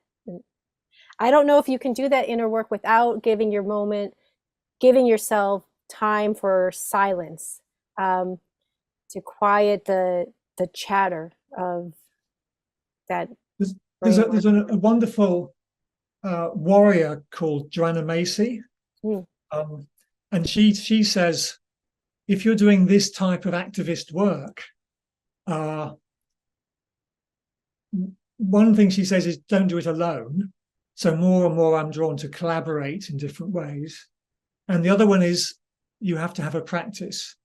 Speaker 1: I don't know if you can do that inner work without giving yourself time for silence, to quiet the chatter of that.
Speaker 2: There's a wonderful warrior called Joanna Macy, and she says, if you're doing this type of activist work, one thing she says is don't do it alone. So more and more I'm drawn to collaborate in different ways. And the other one is you have to have a practice.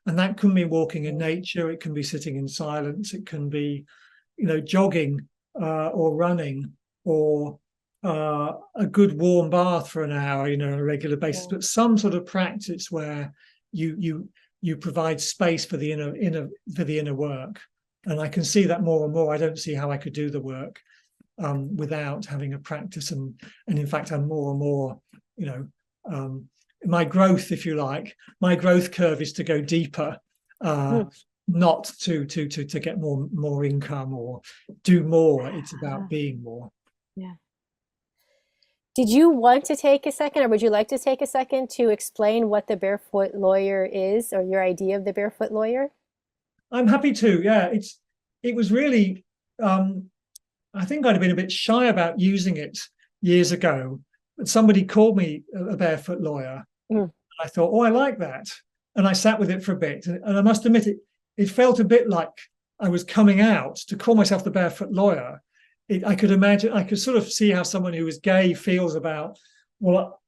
Speaker 2: And that can be walking in nature. It can be sitting in silence. It can be, jogging or running, or a good warm bath for an hour, on a regular basis. But some sort of practice where you provide space for the inner work. And I can see that more and more. I don't see how I could do the work without having a practice. And in fact, I'm more and more, my growth, if you like, my growth curve is to go deeper, not to get more income or do more. It's about being more.
Speaker 1: Yeah. Did you want to take a second, or would you like to take a second to explain what the Barefoot Lawyer is, or your idea of the Barefoot Lawyer?
Speaker 2: I'm happy to. Yeah, it was really, I think I'd have been a bit shy about using it years ago, but somebody called me a Barefoot Lawyer. I thought, oh, I like that. And I sat with it for a bit. And I must admit, it felt a bit like I was coming out. To call myself the Barefoot Lawyer, I could sort of see how someone who is gay feels about, well,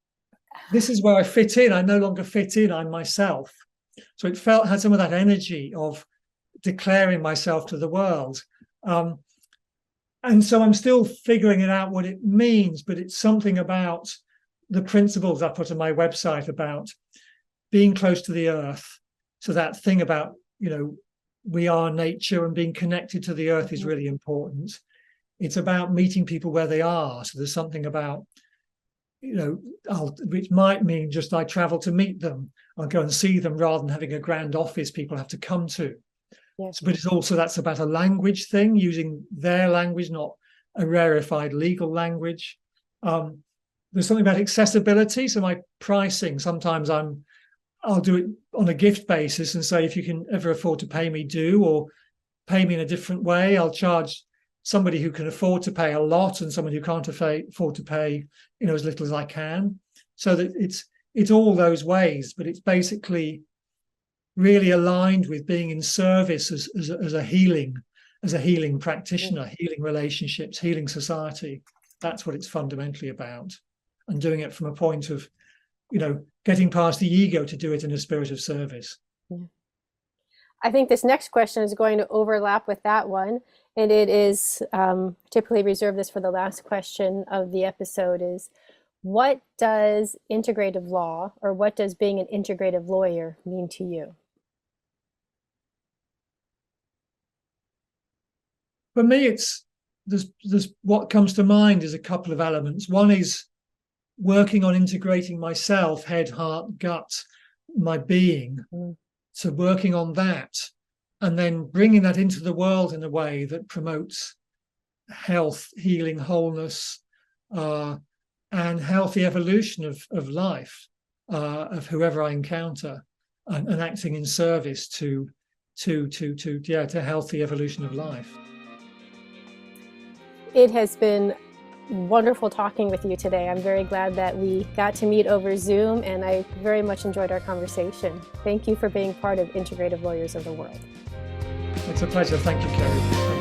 Speaker 2: this is where I fit in. I no longer fit in. I'm myself. So it had some of that energy of declaring myself to the world. And so I'm still figuring it out what it means, but it's something about the principles I put on my website about being close to the earth. So that thing about, we are nature, and being connected to the earth is really important. It's about meeting people where they are. So there's something about, which might mean just I travel to meet them. I'll go and see them rather than having a grand office people have to come to.
Speaker 1: Yes.
Speaker 2: But it's also, that's about a language thing, using their language, not a rarefied legal language. There's something about accessibility. So my pricing, sometimes I'll do it on a gift basis and say, if you can ever afford to pay me, do, or pay me in a different way. I'll charge somebody who can afford to pay a lot and someone who can't afford to pay, as little as I can. So that it's all those ways, but it's basically really aligned with being in service as a healing practitioner, healing relationships, healing society. That's what it's fundamentally about, and doing it from a point of, getting past the ego to do it in a spirit of service.
Speaker 1: Yeah. I think this next question is going to overlap with that one, and it is typically reserve this for the last question of the episode, is what does integrative law, or what does being an integrative lawyer mean to you?
Speaker 2: For me, there's what comes to mind is a couple of elements. One is working on integrating myself, head, heart, gut, my being. So working on that, and then bringing that into the world in a way that promotes health, healing, wholeness, and healthy evolution of life, of whoever I encounter, and acting in service to healthy evolution of life.
Speaker 1: It has been wonderful talking with you today. I'm very glad that we got to meet over Zoom, and I very much enjoyed our conversation. Thank you for being part of Integrative Lawyers of the World.
Speaker 2: It's a pleasure. Thank you, Kerry.